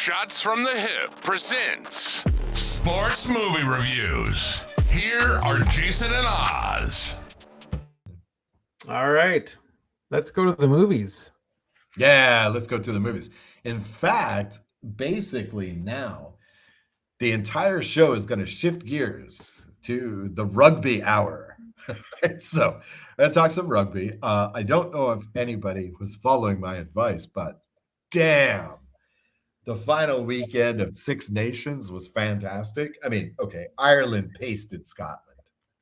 Shots from the Hip presents Sports Movie Reviews. Here are Jason and Oz. All right, let's go to the movies. Yeah, let's go to the movies. In fact, basically now, the entire show is going to shift gears to the rugby hour. So, I'm going to talk some rugby. I don't know if anybody was following my advice, but damn, the final weekend of Six Nations was fantastic. I mean, okay, Ireland pasted Scotland.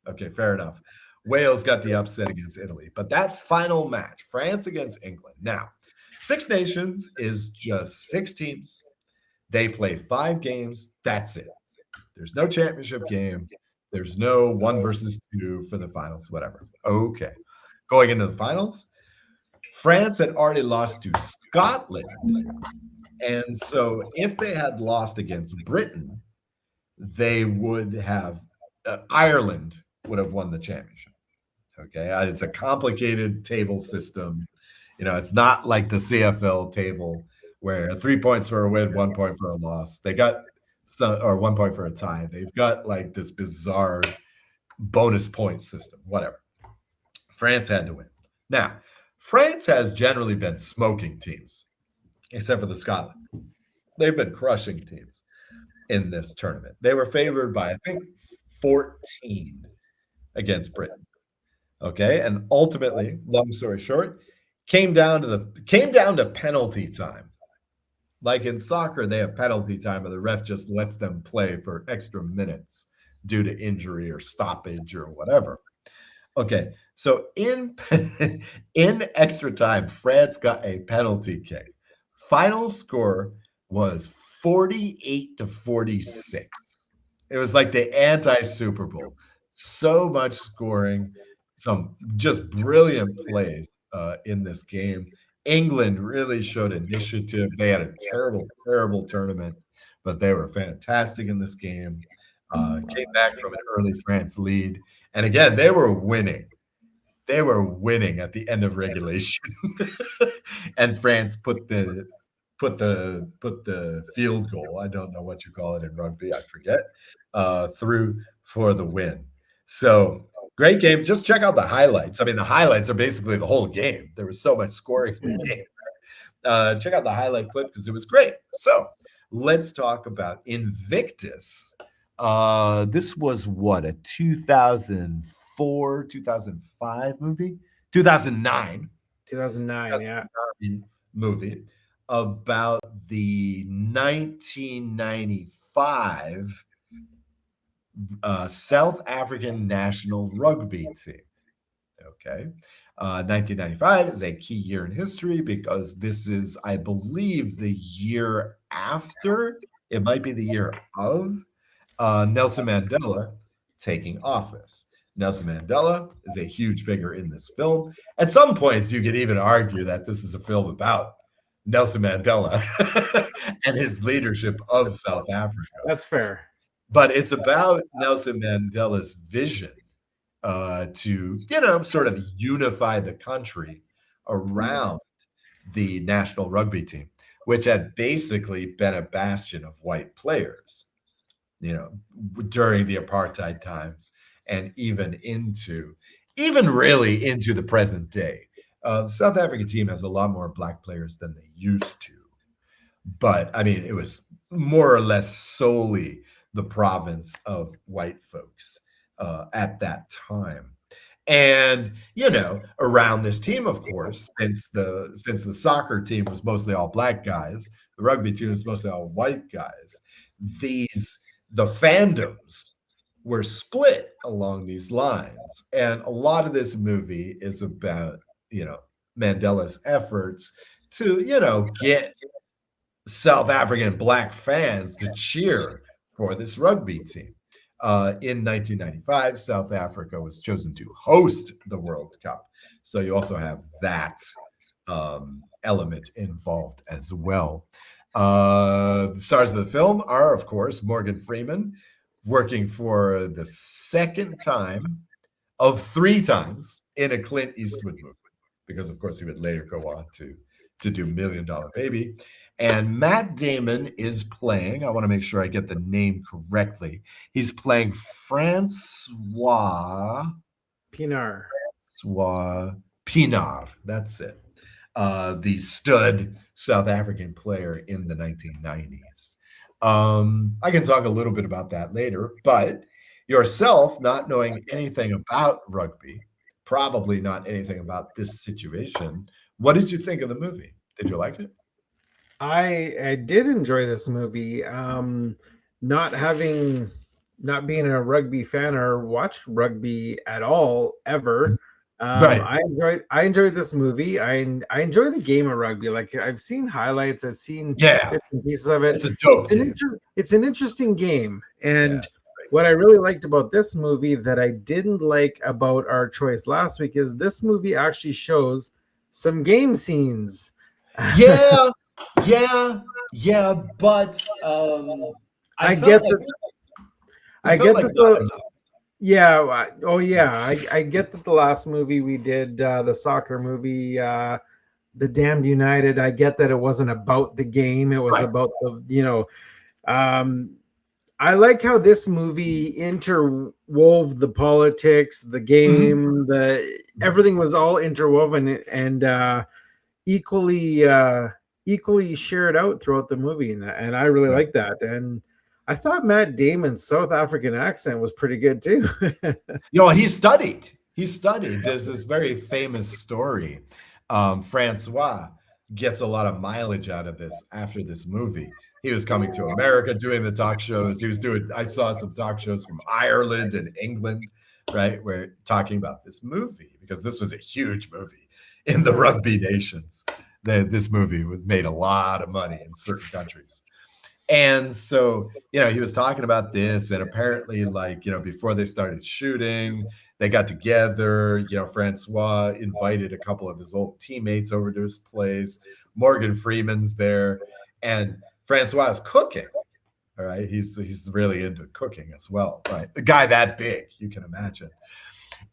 Okay, fair enough. Wales got the upset against Italy. But that final match, France against England. Now, Six Nations is just 6 teams. They play 5 games. That's it. There's no championship game. There's no 1 versus 2 for the finals, whatever. Okay. Going into the finals, France had already lost to Scotland. And so if they had lost against Britain, they would have Ireland would have won the championship. Okay, it's a complicated table system. You know, it's not like the CFL table where 3 points for a win, 1 point for a loss. They got or 1 point for a tie. They've got like this bizarre bonus point system, whatever. France had to win. Now, France has generally been smoking teams, except for the Scotland. They've been crushing teams in this tournament. They were favored by, I think, 14 against Britain. Okay, and ultimately, long story short, came down to penalty time. Like in soccer, they have penalty time, and the ref just lets them play for extra minutes due to injury or stoppage or whatever. Okay, so in extra time, France got a penalty kick. Final score was 48-46. It was like the anti-Super Bowl. So much scoring, some just brilliant plays in this game. England really showed initiative. They had a terrible, terrible tournament, but they were fantastic in this game. Came back from an early France lead. And again, they were winning. They were winning at the end of regulation. And France put the field goal, I don't know what you call it in rugby, I forget, through for the win. So great game. Just check out the highlights. I mean, the highlights are basically the whole game. There was so much scoring in the game. Check out the highlight clip because it was great. So let's talk about Invictus. This was what, a 2004, 2005 movie? 2009. 2009, yeah. Movie about the 1995 South African national rugby team. Okay. 1995 is a key year in history because this is, I believe, the year after, it might be the year of Nelson Mandela taking office. Nelson Mandela is a huge figure in this film. At some points, you could even argue that this is a film about Nelson Mandela and his leadership of South Africa. That's fair. But it's about Nelson Mandela's vision to, sort of unify the country around the national rugby team, which had basically been a bastion of white players, during the apartheid times and even really into the present day. The South African team has a lot more black players than they used to. But, I mean, it was more or less solely the province of white folks at that time. And, around this team, of course, since the soccer team was mostly all black guys, the rugby team was mostly all white guys, the fandoms were split along these lines. And a lot of this movie is about, Mandela's efforts to, get South African black fans to cheer for this rugby team. In 1995, South Africa was chosen to host the World Cup. So you also have that element involved as well. The stars of the film are, of course, Morgan Freeman, working for the second time of 3 times in a Clint Eastwood movie, because, of course, he would later go on to do $1 Million Baby. And Matt Damon is playing, I want to make sure I get the name correctly. He's playing Francois Pienaar. Pienaar. That's it. The stud South African player in the 1990s. I can talk a little bit about that later, but yourself, not knowing anything about rugby, probably not anything about this situation, what did you think of the movie? Did you like it? I did enjoy this movie. Not being a rugby fan or watched rugby at all ever. Right. I enjoyed this movie. I enjoy the game of rugby. Like I've seen highlights, I've seen different pieces of it. It's a dope game. It's an interesting game. And what I really liked about this movie that I didn't like about our choice last week is this movie actually shows some game scenes. Yeah, but I get that the last movie we did, the soccer movie, The Damned United, I get that it wasn't about the game, it was about the, I like how this movie interwove the politics, the game, everything was all interwoven and equally shared out throughout the movie, and I really like that. And I thought Matt Damon's South African accent was pretty good too. He studied. There's this very famous story. Francois gets a lot of mileage out of this after this movie. He was coming to America doing the talk shows. I saw some talk shows from Ireland and England, right? Where talking about this movie, because this was a huge movie in the rugby nations. This movie made a lot of money in certain countries. And so, he was talking about this, and apparently, before they started shooting, they got together. Francois invited a couple of his old teammates over to his place. Morgan Freeman's there, and Francois is cooking. All right, he's really into cooking as well, right? A guy that big, you can imagine.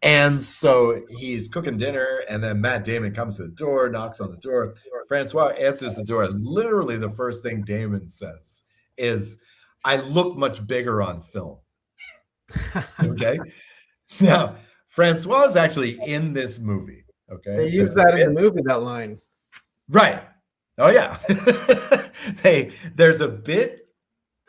And so he's cooking dinner, and then Matt Damon comes to the door, knocks on the door. Francois answers the door, and literally the first thing Damon says is, "I look much bigger on film." Okay? Now, Francois is actually in this movie. Okay? They use that in the movie, that line. Right. Oh, yeah. There's a bit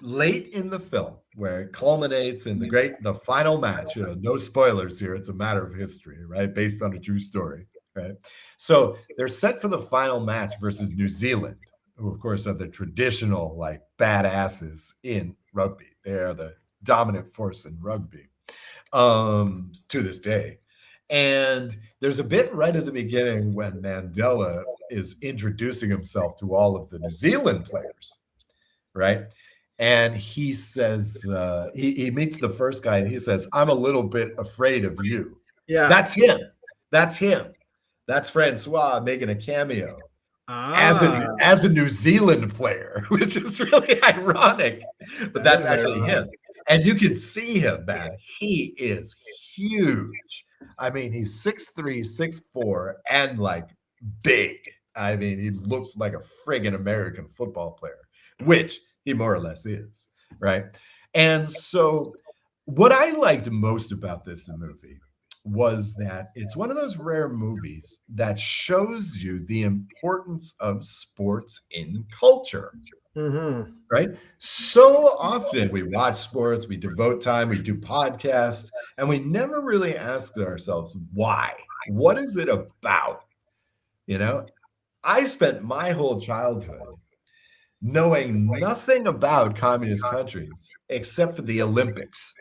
late in the film where it culminates in the final match. No spoilers here. It's a matter of history, right? Based on a true story, right? So they're set for the final match versus New Zealand, who of course are the traditional badasses in rugby. They are the dominant force in rugby to this day. And there's a bit right at the beginning when Mandela is introducing himself to all of the New Zealand players, right? And he says, he meets the first guy and he says, "I'm a little bit afraid of you." Yeah. That's him. That's Francois making a cameo as a New Zealand player, which is really ironic, but that's actually him. And you can see him, man. He is huge. I mean, he's 6'3", 6'4", and big. I mean, he looks like a friggin' American football player, which he more or less is, right? And so what I liked most about this movie was that it's one of those rare movies that shows you the importance of sports in culture, right? So often we watch sports, we devote time, we do podcasts, and we never really ask ourselves why. What is it about? I spent my whole childhood knowing nothing about communist countries except for the Olympics.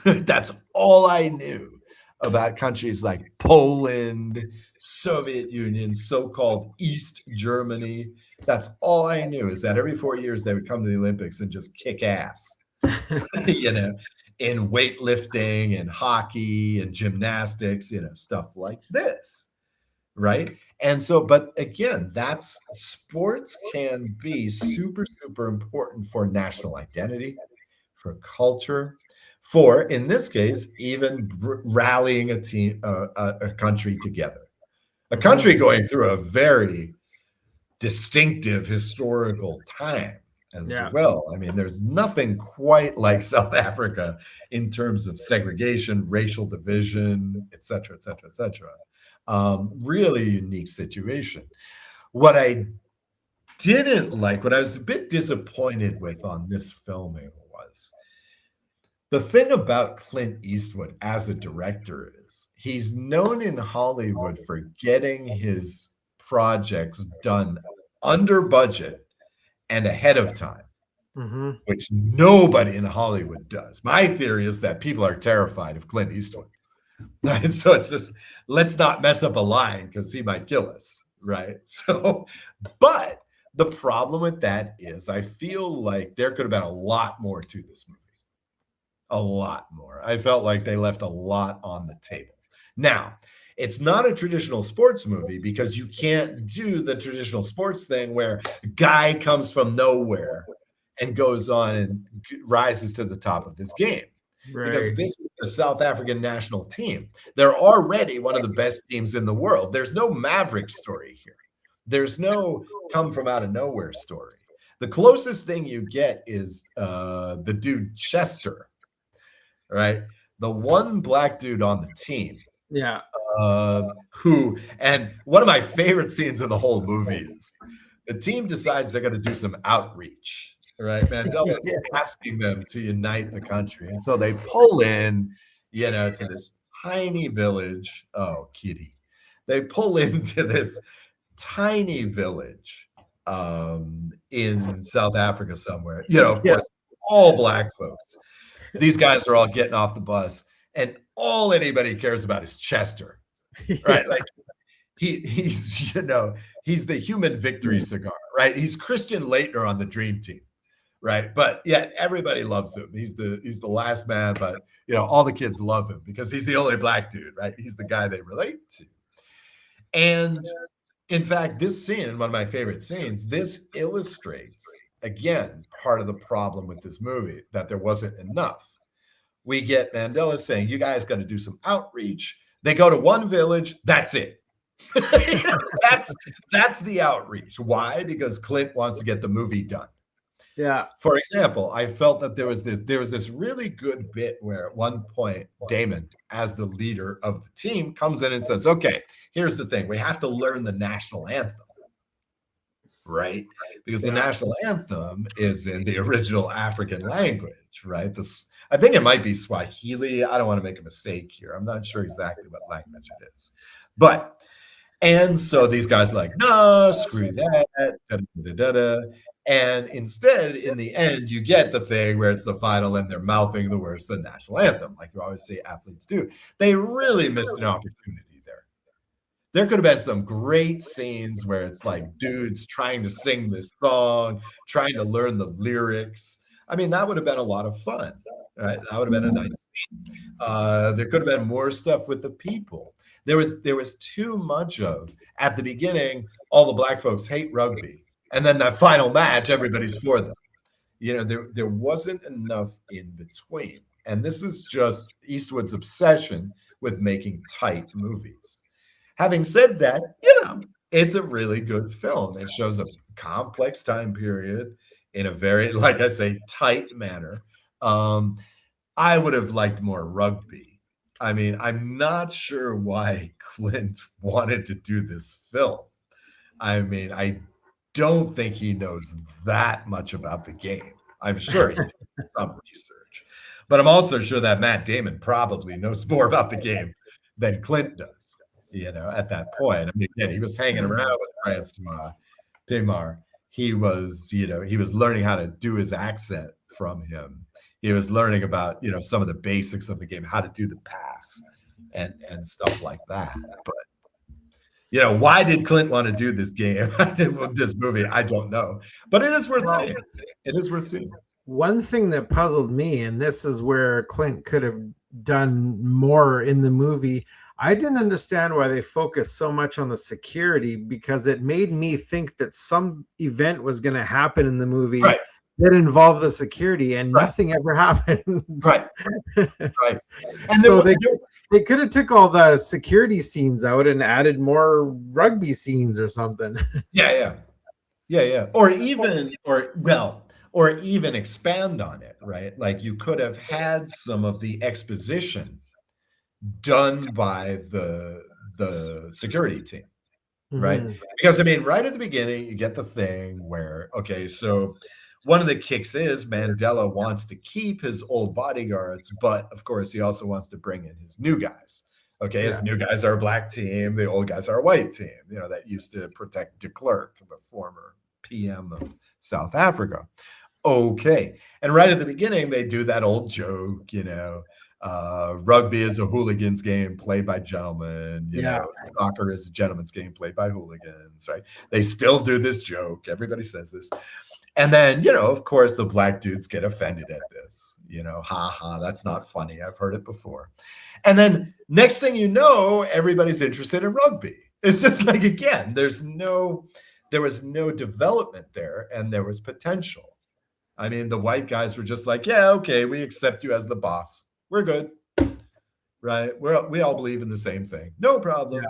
That's all I knew about countries like Poland, Soviet Union, so-called East Germany. That's all I knew, is that every 4 years they would come to the Olympics and just kick ass, in weightlifting and hockey and gymnastics, stuff like this. Right. And so, but again, sports can be super, super important for national identity, for culture, for, in this case, even rallying a team, a country together, a country going through a very distinctive historical time as well. I mean, there's nothing quite like South Africa in terms of segregation, racial division, et cetera, et cetera, et cetera. Really unique situation. What I didn't like, what I was a bit disappointed with on this filming was the thing about Clint Eastwood as a director is he's known in Hollywood for getting his projects done under budget and ahead of time, which nobody in Hollywood does. My theory is that people are terrified of Clint Eastwood. Right? So it's just, let's not mess up a line because he might kill us, right? So, but the problem with that is I feel like there could have been a lot more to this movie. A lot more. I felt like they left a lot on the table. Now, it's not a traditional sports movie because you can't do the traditional sports thing where a guy comes from nowhere and goes on and rises to the top of his game. Right. Because this is the South African national team. They're already one of the best teams in the world. There's no Maverick story here. There's no come from out of nowhere story. The closest thing you get is the dude Chester, right? The one black dude on the team. Yeah. Who, and one of my favorite scenes in the whole movie is the team decides they're going to do some outreach, right? Mandela is asking them to unite the country. And so they pull in, to this tiny village. Oh, kitty. They pull into this tiny village in South Africa somewhere, of course, all black folks. These guys are all getting off the bus, and all anybody cares about is Chester, right? Like he's he's the human victory cigar, right? He's Christian Laettner on the Dream Team, right? But yet everybody loves him. He's the last man, but all the kids love him because he's the only black dude, right? He's the guy they relate to. And in fact, this scene, one of my favorite scenes, this illustrates, again, part of the problem with this movie, that there wasn't enough. We get Mandela saying, you guys got to do some outreach. They go to one village. That's it. That's the outreach. Why? Because Clint wants to get the movie done. Yeah. For example, I felt that there was this really good bit where at one point Damon, as the leader of the team, comes in and says, okay, here's the thing. We have to learn the national anthem, right? Because the national anthem is in the original African language, right? I think it might be Swahili. I don't want to make a mistake here. I'm not sure exactly what language it is. And so these guys are like, no, screw that. Da, da, da, da. And instead, in the end, you get the thing where it's the final and they're mouthing the words, the national anthem, like you always say athletes do. They really missed an opportunity there. There could have been some great scenes where it's like dudes trying to sing this song, trying to learn the lyrics. I mean, that would have been a lot of fun, right? That would have been a nice scene. There could have been more stuff with the people. There was too much of, at the beginning, all the black folks hate rugby. And then that final match, everybody's for them. There wasn't enough in between. And this is just Eastwood's obsession with making tight movies. Having said that, it's a really good film. It shows a complex time period in a very, like I say, tight manner. I would have liked more rugby. I mean, I'm not sure why Clint wanted to do this film. I mean, I don't think he knows that much about the game. I'm sure he did some research, but I'm also sure that Matt Damon probably knows more about the game than Clint does, at that point. I mean, again, he was hanging around with Francois Pienaar. He was learning how to do his accent from him. He was learning about, some of the basics of the game, how to do the pass and stuff like that. But why did Clint want to do this game? This movie, I don't know, but it is worth seeing. It is worth seeing. One thing that puzzled me, and this is where Clint could have done more in the movie, I didn't understand why they focused so much on the security, because it made me think that some event was going to happen in the movie that involved the security, and nothing ever happened. Right. And so they could have took all the security scenes out and added more rugby scenes or something. Yeah. Yeah. Or even expand on it, right? Like you could have had some of the exposition done by the security team, right? Mhm. Because I mean, right at the beginning, you get the thing where, okay, so one of the kicks is Mandela wants to keep his old bodyguards, but of course, he also wants to bring in his new guys. Okay, his new guys are a black team, the old guys are a white team, that used to protect de Klerk, the former PM of South Africa. Okay. And right at the beginning, they do that old joke, rugby is a hooligans game played by gentlemen, soccer is a gentleman's game played by hooligans, right? They still do this joke. Everybody says this. And then, of course, the black dudes get offended at this, that's not funny. I've heard it before. And then next thing you know, everybody's interested in rugby. It's just like, again, there was no development there, and there was potential. I mean, the white guys were just like, yeah, okay, we accept you as the boss. We're good. Right? We all believe in the same thing. No problem.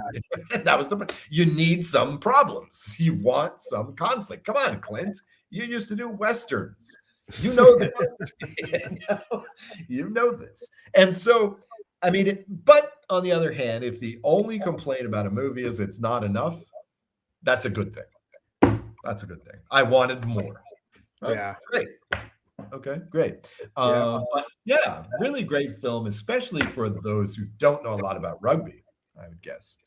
Yeah. That was you need some problems. You want some conflict. Come on, Clint. You used to do Westerns. You know this. you know this. And so, I mean, but on the other hand, if the only complaint about a movie is it's not enough, that's a good thing. That's a good thing. I wanted more. Yeah. Great. Okay, great. But yeah, really great film, especially for those who don't know a lot about rugby, I would guess.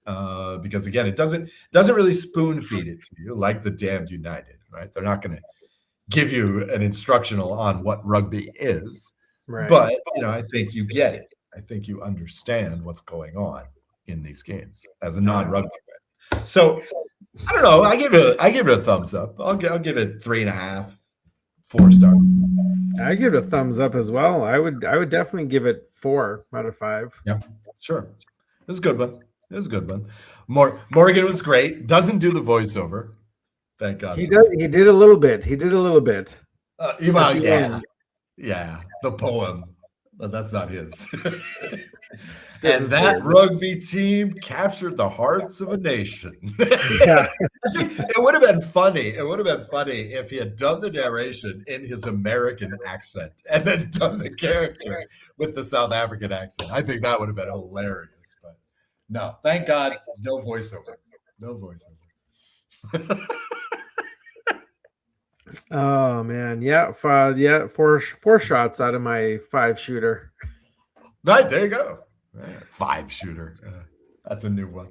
Because again, it doesn't really spoon feed it to you like The Damned United, right? They're not going to give you an instructional on what rugby is. Right. But, I think you get it. I think you understand what's going on in these games as a non-rugby fan. So I don't know. I give it a thumbs up. I'll give it 3.5, 4 stars. I give it a thumbs up as well. I would definitely give it 4 out of 5. Yeah, sure. It was a good one. Morgan was great. Doesn't do the voiceover. Thank God. He did a little bit. Well, yeah. The poem, but that's not his. And that rugby team captured the hearts of a nation. Yeah. It would have been funny. It would have been funny if he had done the narration in his American accent and then done the character with the South African accent. I think that would have been hilarious. But no, thank God, no voiceover. No voiceover. Oh man, yeah, 4 shots out of my 5 shooter. Right, there you go. 5 shooter. That's a new one.